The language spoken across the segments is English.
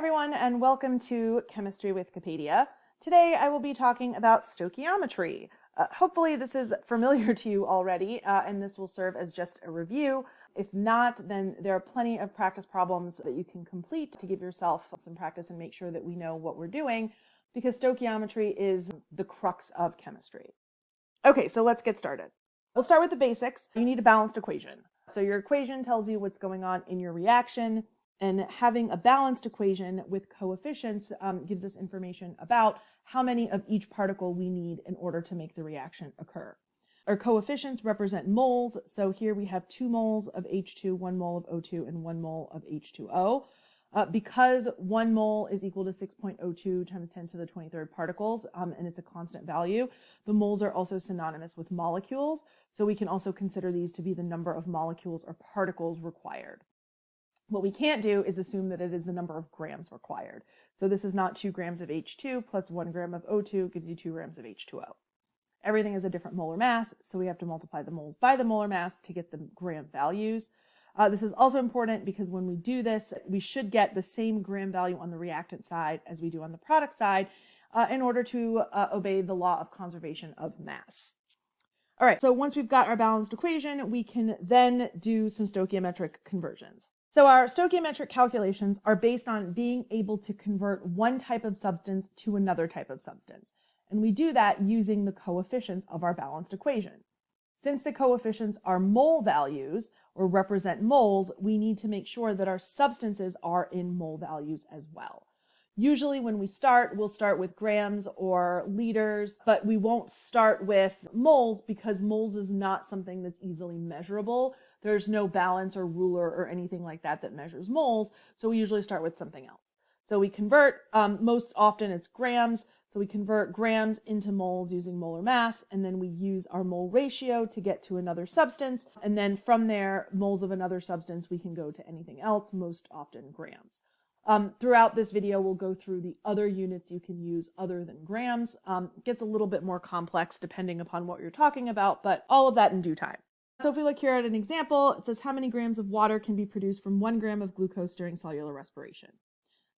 everyone, and welcome to Chemistry with Capadia. Today I will be talking about stoichiometry. Hopefully this is familiar to you already, and this will serve as just a review. If not, then there are plenty of practice problems that you can complete to give yourself some practice and make sure that we know what we're doing, because stoichiometry is the crux of chemistry. Okay, so let's get started. We'll start with the basics. You need a balanced equation. So your equation tells you what's going on in your reaction, and having a balanced equation with coefficients gives us information about how many of each particle we need in order to make the reaction occur. Our coefficients represent moles, so here we have 2 moles of H2, 1 mole of O2, and 1 mole of H2O. Because 1 mole is equal to 6.02 times 10 to the 23rd particles, and it's a constant value, the moles are also synonymous with molecules, so we can also consider these to be the number of molecules or particles required. What we can't do is assume that it is the number of grams required. So this is not 2 grams of H2 plus 1 gram of O2 gives you 2 grams of H2O. Everything is a different molar mass, so we have to multiply the moles by the molar mass to get the gram values. This is also important because when we do this, we should get the same gram value on the reactant side as we do on the product side in order to obey the law of conservation of mass. All right, so once we've got our balanced equation, we can then do some stoichiometric conversions. So our stoichiometric calculations are based on being able to convert one type of substance to another type of substance. And we do that using the coefficients of our balanced equation. Since the coefficients are mole values or represent moles, we need to make sure that our substances are in mole values as well. Usually when we start, we'll start with grams or liters, but we won't start with moles because moles is not something that's easily measurable. There's no balance or ruler or anything like that that measures moles, so we usually start with something else. So we convert, most often it's grams, so we convert grams into moles using molar mass, and then we use our mole ratio to get to another substance, and then from there, moles of another substance, we can go to anything else, most often grams. Throughout this video, we'll go through the other units you can use other than grams. It gets a little bit more complex depending upon what you're talking about, but all of that in due time. So if we look here at an example, it says how many grams of water can be produced from 1 gram of glucose during cellular respiration.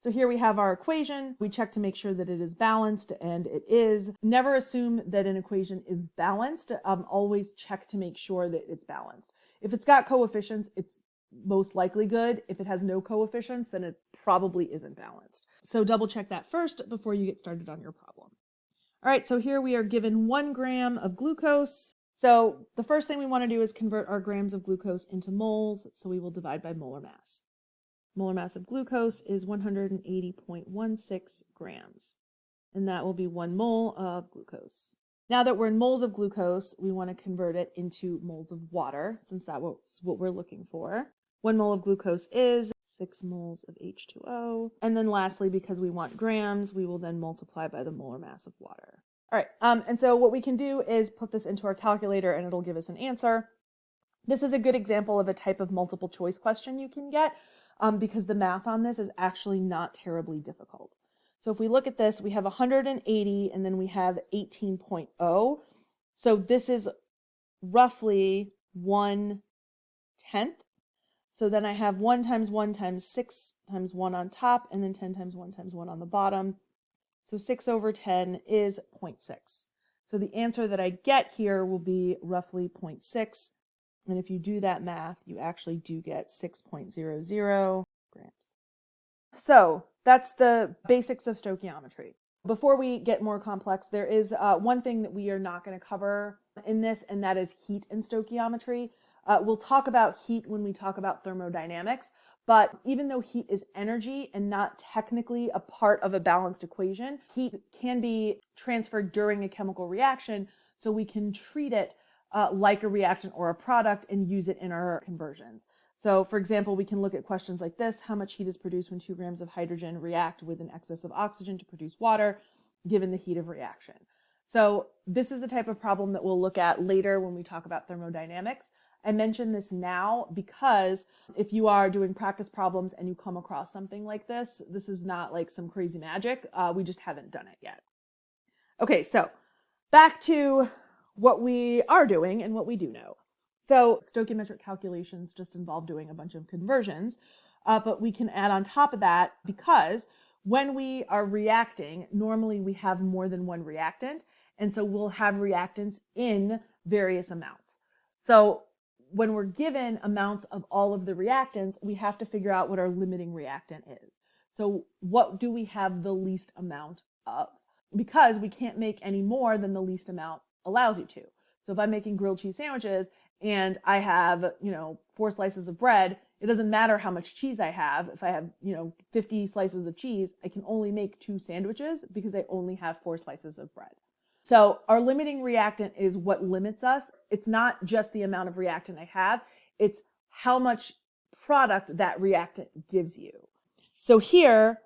So here we have our equation. We check to make sure that it is balanced, and it is. Never assume that an equation is balanced. Always check to make sure that it's balanced. If it's got coefficients, it's most likely good. If it has no coefficients, then it probably isn't balanced. So double check that first before you get started on your problem. All right, so here we are given 1 gram of glucose. So the first thing we want to do is convert our grams of glucose into moles, so we will divide by molar mass. Molar mass of glucose is 180.16 grams, and that will be 1 mole of glucose. Now that we're in moles of glucose, we want to convert it into moles of water, since that's what we're looking for. 1 mole of glucose is 6 moles of H2O. And then lastly, because we want grams, we will then multiply by the molar mass of water. All right, and so what we can do is put this into our calculator and it'll give us an answer. This is a good example of a type of multiple choice question you can get because the math on this is actually not terribly difficult. So if we look at this, we have 180 and then we have 18.0. So this is roughly 1/10. So then I have 1 times 1 times 6 times 1 on top, and then 10 times 1 times 1 on the bottom. So 6 over 10 is 0.6. So the answer that I get here will be roughly 0.6. And if you do that math, you actually do get 6.00 grams. So that's the basics of stoichiometry. Before we get more complex, there is one thing that we are not going to cover in this, and that is heat in stoichiometry. We'll talk about heat when we talk about thermodynamics, but even though heat is energy and not technically a part of a balanced equation, heat can be transferred during a chemical reaction, so we can treat it like a reactant or a product and use it in our conversions. So for example, we can look at questions like this: how much heat is produced when 2 grams of hydrogen react with an excess of oxygen to produce water, given the heat of reaction? So this is the type of problem that we'll look at later when we talk about thermodynamics. I mention this now because if you are doing practice problems and you come across something like this, this is not like some crazy magic. We just haven't done it yet. Okay, so back to what we are doing and what we do know. So stoichiometric calculations just involve doing a bunch of conversions. but we can add on top of that because when we are reacting, normally we have more than one reactant, and so we'll have reactants in various amounts. So when we're given amounts of all of the reactants, we have to figure out what our limiting reactant is. So what do we have the least amount of? Because we can't make any more than the least amount allows you to. So if I'm making grilled cheese sandwiches and I have, 4 slices of bread, it doesn't matter how much cheese I have. If I have, 50 slices of cheese, I can only make 2 sandwiches because I only have 4 slices of bread. So our limiting reactant is what limits us. It's not just the amount of reactant I have, it's how much product that reactant gives you. So here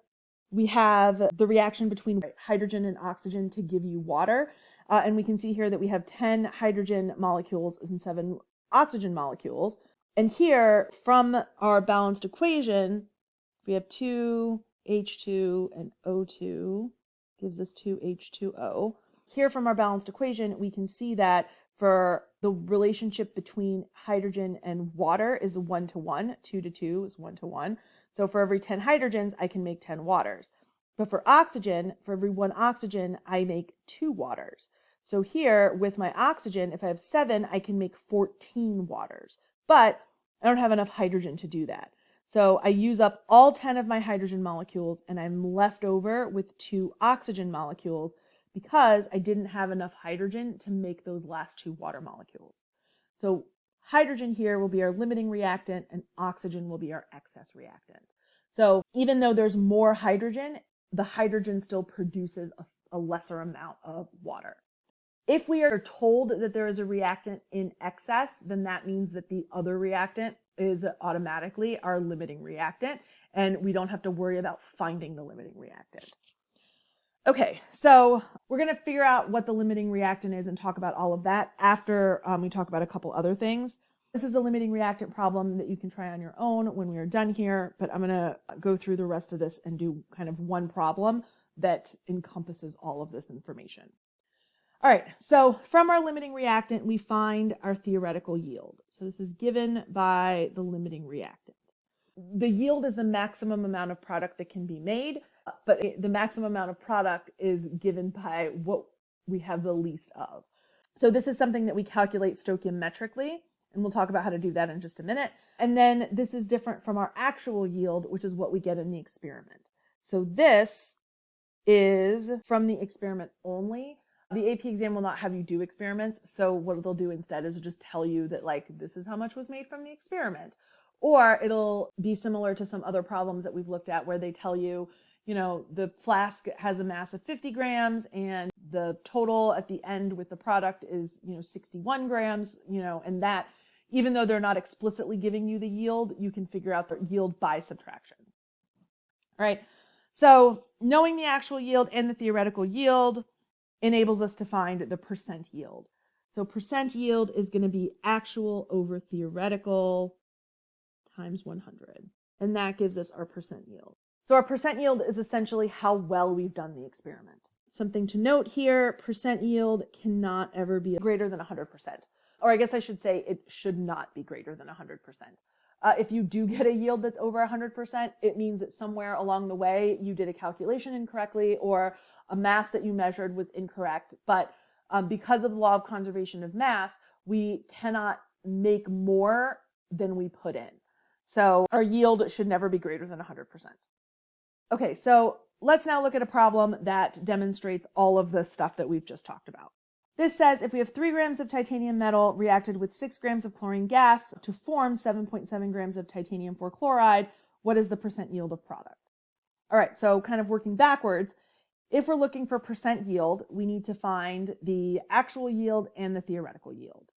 we have the reaction between hydrogen and oxygen to give you water. And we can see here that we have 10 hydrogen molecules and 7 oxygen molecules. And here from our balanced equation, we have 2H2 and O2 gives us 2H2O. Here from our balanced equation, we can see that for the relationship between hydrogen and water is 1 to 1, 2 to 2 is 1 to 1. So for every 10 hydrogens, I can make 10 waters. But for oxygen, for every 1 oxygen, I make 2 waters. So here with my oxygen, if I have 7, I can make 14 waters. But I don't have enough hydrogen to do that. So I use up all 10 of my hydrogen molecules and I'm left over with 2 oxygen molecules because I didn't have enough hydrogen to make those last 2 water molecules. So hydrogen here will be our limiting reactant and oxygen will be our excess reactant. So even though there's more hydrogen, the hydrogen still produces a lesser amount of water. If we are told that there is a reactant in excess, then that means that the other reactant is automatically our limiting reactant, and we don't have to worry about finding the limiting reactant. Okay, so we're going to figure out what the limiting reactant is and talk about all of that after we talk about a couple other things. This is a limiting reactant problem that you can try on your own when we are done here, but I'm going to go through the rest of this and do kind of one problem that encompasses all of this information. All right, so from our limiting reactant, we find our theoretical yield. So this is given by the limiting reactant. The yield is the maximum amount of product that can be made, but the maximum amount of product is given by what we have the least of. So this is something that we calculate stoichiometrically, and we'll talk about how to do that in just a minute. And then this is different from our actual yield, which is what we get in the experiment. So this is from the experiment only. The AP exam will not have you do experiments, so what they'll do instead is just tell you that this is how much was made from the experiment. Or it'll be similar to some other problems that we've looked at where they tell you, the flask has a mass of 50 grams and the total at the end with the product is, 61 grams, and that even though they're not explicitly giving you the yield, you can figure out the yield by subtraction. All right. So knowing the actual yield and the theoretical yield enables us to find the percent yield. So percent yield is going to be actual over theoretical times 100. And that gives us our percent yield. So our percent yield is essentially how well we've done the experiment. Something to note here, percent yield cannot ever be greater than 100%. Or I guess I should say it should not be greater than 100%. If you do get a yield that's over 100%, it means that somewhere along the way you did a calculation incorrectly or a mass that you measured was incorrect. But because of the law of conservation of mass, we cannot make more than we put in. So our yield should never be greater than 100%. Okay, so let's now look at a problem that demonstrates all of the stuff that we've just talked about. This says if we have 3 grams of titanium metal reacted with 6 grams of chlorine gas to form 7.7 grams of titanium 4 chloride, what is the percent yield of product? All right, so kind of working backwards, if we're looking for percent yield, we need to find the actual yield and the theoretical yield.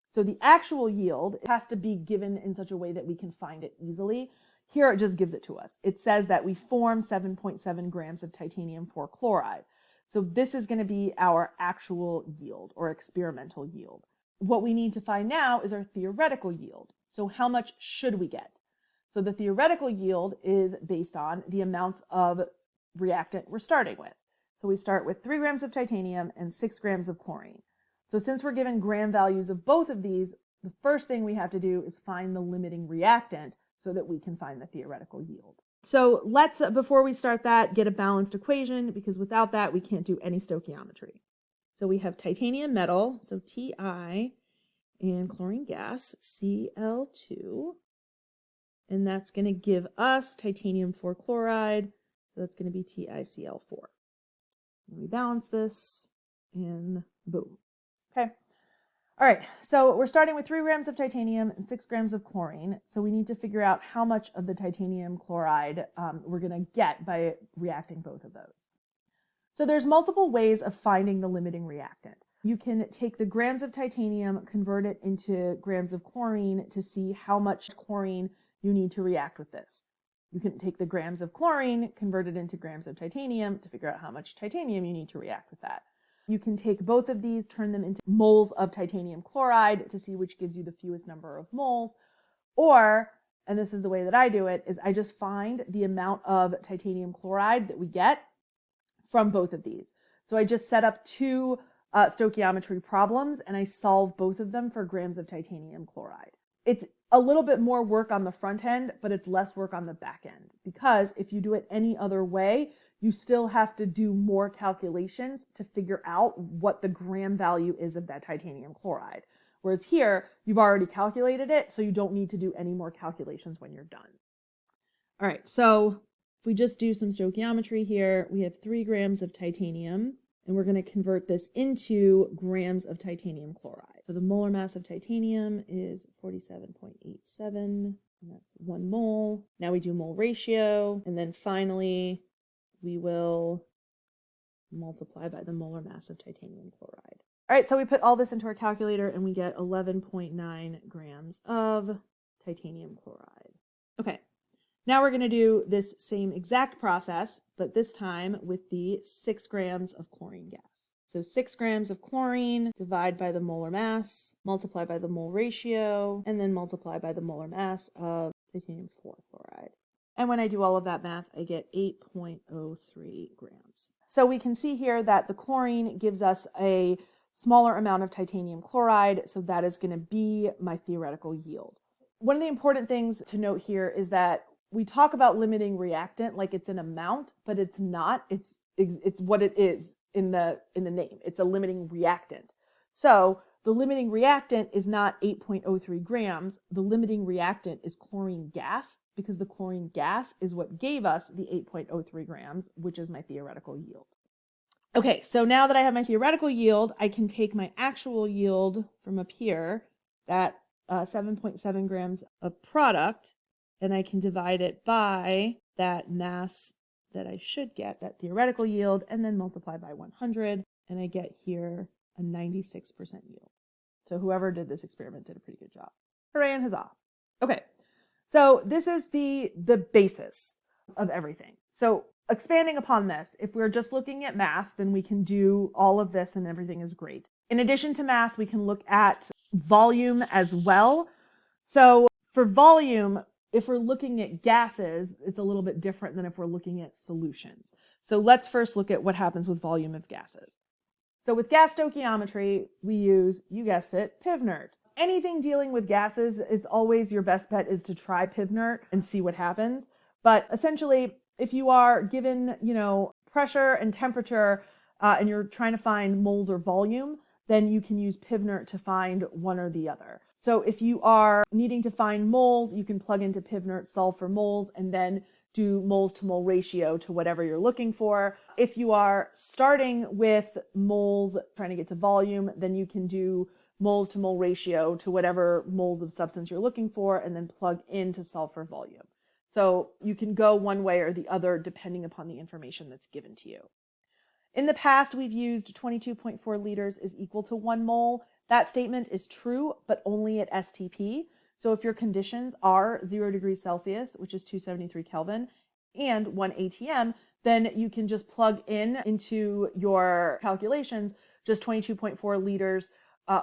So the actual yield has to be given in such a way that we can find it easily. Here it just gives it to us. It says that we form 7.7 grams of titanium 4 chloride. So this is going to be our actual yield or experimental yield. What we need to find now is our theoretical yield. So how much should we get? So the theoretical yield is based on the amounts of reactant we're starting with. So we start with 3 grams of titanium and 6 grams of chlorine. So since we're given gram values of both of these, the first thing we have to do is find the limiting reactant so that we can find the theoretical yield. So let's, before we start that, get a balanced equation, because without that, we can't do any stoichiometry. So we have titanium metal, so Ti, and chlorine gas, Cl2. And that's going to give us titanium 4 chloride, so that's going to be TiCl4. And we balance this, and boom. Okay. All right, so we're starting with 3 grams of titanium and 6 grams of chlorine. So we need to figure out how much of the titanium chloride we're going to get by reacting both of those. So there's multiple ways of finding the limiting reactant. You can take the grams of titanium, convert it into grams of chlorine to see how much chlorine you need to react with this. You can take the grams of chlorine, convert it into grams of titanium to figure out how much titanium you need to react with that. You can take both of these, turn them into moles of titanium chloride to see which gives you the fewest number of moles. Or, and this is the way that I do it, is I just find the amount of titanium chloride that we get from both of these. So I just set up 2 stoichiometry problems and I solve both of them for grams of titanium chloride. It's a little bit more work on the front end, but it's less work on the back end, because if you do it any other way, you still have to do more calculations to figure out what the gram value is of that titanium chloride. Whereas here, you've already calculated it, so you don't need to do any more calculations when you're done. All right, so if we just do some stoichiometry here, we have 3 grams of titanium, and we're going to convert this into grams of titanium chloride. So the molar mass of titanium is 47.87, and that's 1 mole. Now we do mole ratio, and then finally, we will multiply by the molar mass of titanium chloride. All right, so we put all this into our calculator and we get 11.9 grams of titanium chloride. Okay, now we're going to do this same exact process, but this time with the 6 grams of chlorine gas. So 6 grams of chlorine, divide by the molar mass, multiply by the mole ratio, and then multiply by the molar mass of titanium 4 chloride. And when I do all of that math, I get 8.03 grams. So we can see here that the chlorine gives us a smaller amount of titanium chloride, so that is going to be my theoretical yield. One of the important things to note here is that we talk about limiting reactant like it's an amount, but it's not. It's what it is in the name. It's a limiting reactant. So the limiting reactant is not 8.03 grams. The limiting reactant is chlorine gas, because the chlorine gas is what gave us the 8.03 grams, which is my theoretical yield. Okay, so now that I have my theoretical yield, I can take my actual yield from up here, that 7.7 grams of product, and I can divide it by that mass that I should get, that theoretical yield, and then multiply by 100, and I get here a 96% yield. So whoever did this experiment did a pretty good job. Hooray and huzzah. Okay, so this is the basis of everything. So expanding upon this, if we're just looking at mass, then we can do all of this and everything is great. In addition to mass, we can look at volume as well. So for volume, if we're looking at gases, it's a little bit different than if we're looking at solutions. So let's first look at what happens with volume of gases. So with gas stoichiometry, we use, you guessed it, PivNert. Anything dealing with gases, it's always your best bet is to try PivNert and see what happens. But essentially, if you are given, pressure and temperature, and you're trying to find moles or volume, then you can use PivNert to find one or the other. So if you are needing to find moles, you can plug into PivNert, solve for moles, and then do moles to mole ratio to whatever you're looking for. If you are starting with moles, trying to get to volume, then you can do moles to mole ratio to whatever moles of substance you're looking for, and then plug in to solve for volume. So you can go one way or the other depending upon the information that's given to you. In the past, we've used 22.4 liters is equal to 1 mole. That statement is true, but only at STP. So if your conditions are 0 degrees Celsius, which is 273 Kelvin, and 1 ATM, then you can just plug into your calculations just 22.4 liters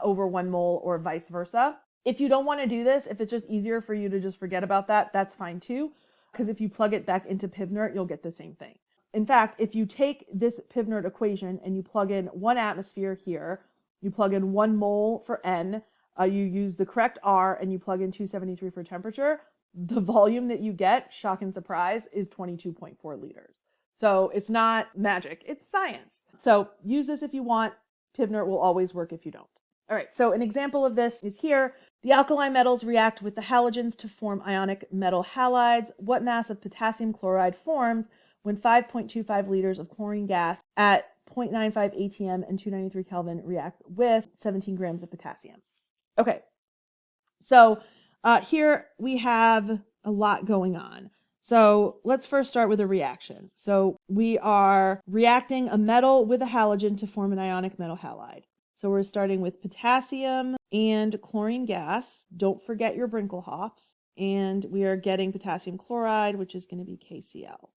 over 1 mole or vice versa. If you don't want to do this, if it's just easier for you to just forget about that, that's fine too. Because if you plug it back into PivNert, you'll get the same thing. In fact, if you take this PivNert equation and you plug in 1 atmosphere here, you plug in 1 mole for N, you use the correct R and you plug in 273 for temperature, the volume that you get, shock and surprise, is 22.4 liters. So it's not magic, it's science. So use this if you want. Pivnert will always work if you don't. All right, so an example of this is here. The alkali metals react with the halogens to form ionic metal halides. What mass of potassium chloride forms when 5.25 liters of chlorine gas at 0.95 atm and 293 Kelvin reacts with 17 grams of potassium? Okay, so here we have a lot going on. So let's first start with a reaction. So we are reacting a metal with a halogen to form an ionic metal halide. So we're starting with potassium and chlorine gas. Don't forget your Brinkelhoffs. And we are getting potassium chloride, which is going to be KCl.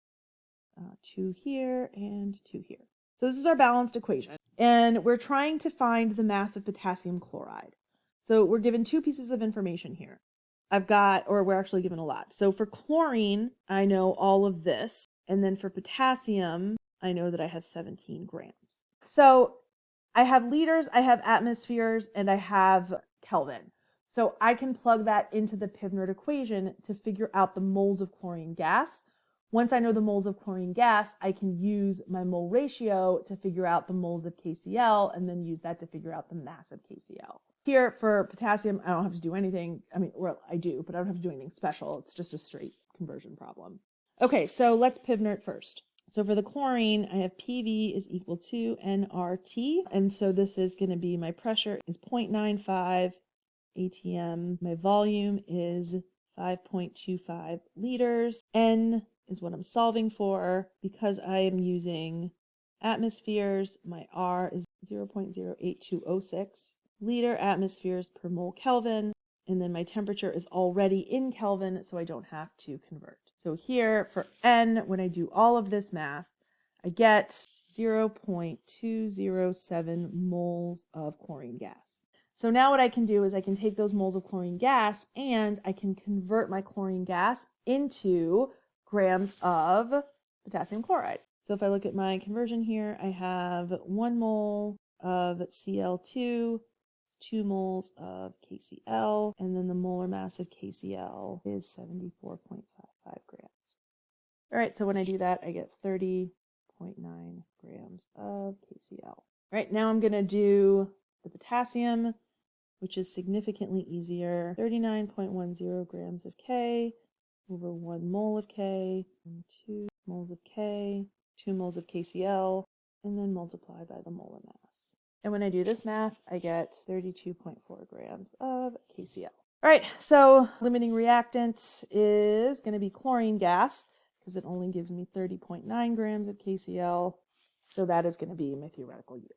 2 here and 2 here. So this is our balanced equation. And we're trying to find the mass of potassium chloride. So we're given 2 pieces of information here. We're actually given a lot. So for chlorine, I know all of this. And then for potassium, I know that I have 17 grams. So I have liters, I have atmospheres, and I have Kelvin. So I can plug that into the Pivnert equation to figure out the moles of chlorine gas. Once I know the moles of chlorine gas, I can use my mole ratio to figure out the moles of KCl and then use that to figure out the mass of KCl. Here for potassium, I don't have to do anything. Well, I do, but I don't have to do anything special. It's just a straight conversion problem. Okay, so let's Pivnert first. So for the chlorine, I have PV is equal to nRT. And so this is going to be, my pressure is 0.95 atm. My volume is 5.25 liters. N is what I'm solving for. Because I am using atmospheres, my R is 0.08206 liter atmospheres per mole Kelvin. And then my temperature is already in Kelvin, so I don't have to convert. So here for N, when I do all of this math, I get 0.207 moles of chlorine gas. So now what I can do is I can take those moles of chlorine gas and I can convert my chlorine gas into grams of potassium chloride. So if I look at my conversion here, I have 1 mole of Cl2, 2 moles of KCl, and then the molar mass of KCl is 74.55 grams. All right, so when I do that, I get 30.9 grams of KCl. All right, now I'm going to do the potassium, which is significantly easier. 39.10 grams of K over 1 mole of K, and 2 moles of K, 2 moles of KCl, and then multiply by the molar mass. And when I do this math, I get 32.4 grams of KCl. All right, so limiting reactant is going to be chlorine gas because it only gives me 30.9 grams of KCl. So that is going to be my theoretical yield.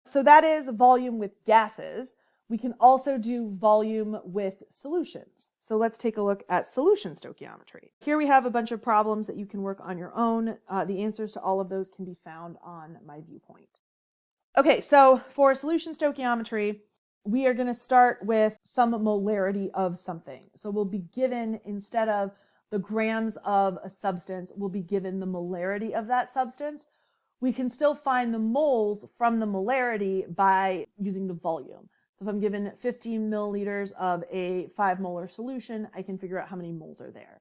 So that is volume with gases. We can also do volume with solutions. So let's take a look at solution stoichiometry. Here we have a bunch of problems that you can work on your own. The answers to all of those can be found on my viewpoint. Okay, so for solution stoichiometry, we are going to start with some molarity of something. So we'll be given, instead of the grams of a substance, we'll be given the molarity of that substance. We can still find the moles from the molarity by using the volume. So if I'm given 15 milliliters of a 5 molar solution, I can figure out how many moles are there.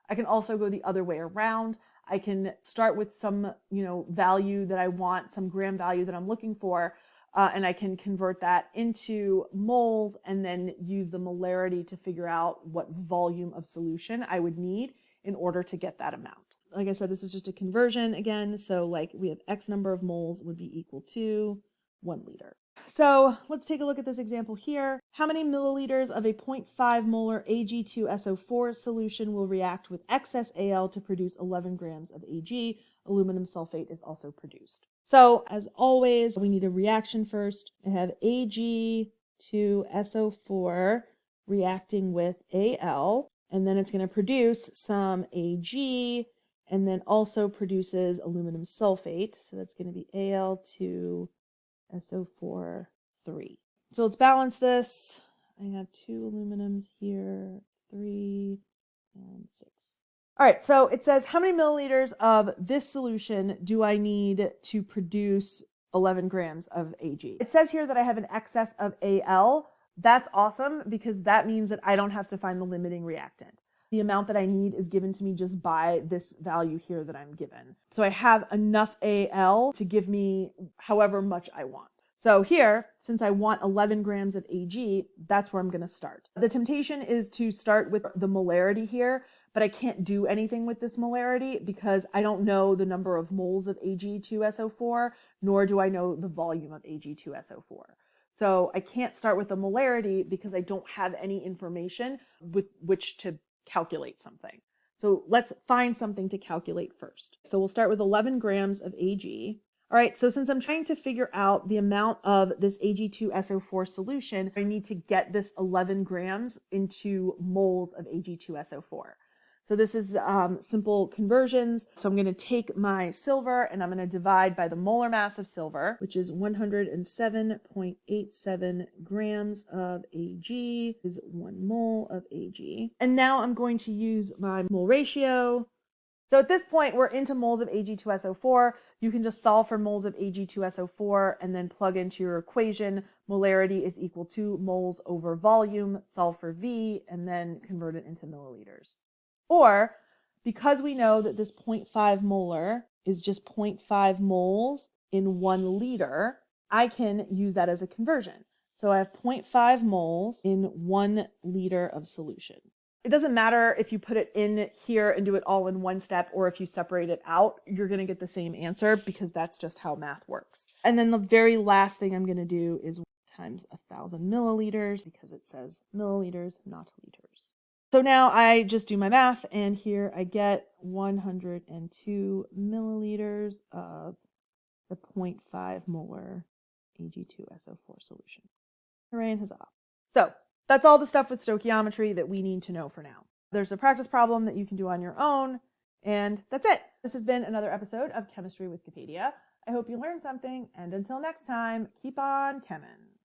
I can also go the other way around. I can start with some, value that I want, some gram value that I'm looking for, and I can convert that into moles and then use the molarity to figure out what volume of solution I would need in order to get that amount. Like I said, this is just a conversion again. So like we have X number of moles would be equal to 1 liter. So let's take a look at this example here. How many milliliters of a 0.5 molar Ag2SO4 solution will react with excess Al to produce 11 grams of Ag? Aluminum sulfate is also produced. So as always, we need a reaction first. I have Ag2SO4 reacting with Al, and then it's going to produce some Ag, and then also produces aluminum sulfate. So that's going to be Al2SO4 3. So let's balance this. I have 2 aluminums here, 3 and 6. All right, so it says how many milliliters of this solution do I need to produce 11 grams of Ag? It says here that I have an excess of Al. That's awesome because that means that I don't have to find the limiting reactant. The amount that I need is given to me just by this value here that I'm given. So I have enough Al to give me however much I want. So here, since I want 11 grams of Ag, that's where I'm going to start. The temptation is to start with the molarity here, but I can't do anything with this molarity because I don't know the number of moles of Ag2SO4, nor do I know the volume of Ag2SO4. So I can't start with the molarity because I don't have any information with which to calculate something. So let's find something to calculate first. So we'll start with 11 grams of Ag. All right, so since I'm trying to figure out the amount of this Ag2SO4 solution, I need to get this 11 grams into moles of Ag2SO4. So this is simple conversions. So I'm going to take my silver and I'm going to divide by the molar mass of silver, which is 107.87 grams of Ag is 1 mole of Ag. And now I'm going to use my mole ratio. So at this point, we're into moles of Ag2SO4. You can just solve for moles of Ag2SO4 and then plug into your equation. Molarity is equal to moles over volume, solve for V, and then convert it into milliliters. Or, because we know that this 0.5 molar is just 0.5 moles in 1 liter, I can use that as a conversion. So I have 0.5 moles in 1 liter of solution. It doesn't matter if you put it in here and do it all in one step or if you separate it out, you're going to get the same answer because that's just how math works. And then the very last thing I'm going to do is times 1,000 milliliters because it says milliliters, not liters. So now I just do my math and here I get 102 milliliters of the 0.5 molar Ag2SO4 solution. Hooray and huzzah. So that's all the stuff with stoichiometry that we need to know for now. There's a practice problem that you can do on your own, and that's it. This has been another episode of Chemistry with Wikipedia. I hope you learned something, and until next time, keep on chemin'.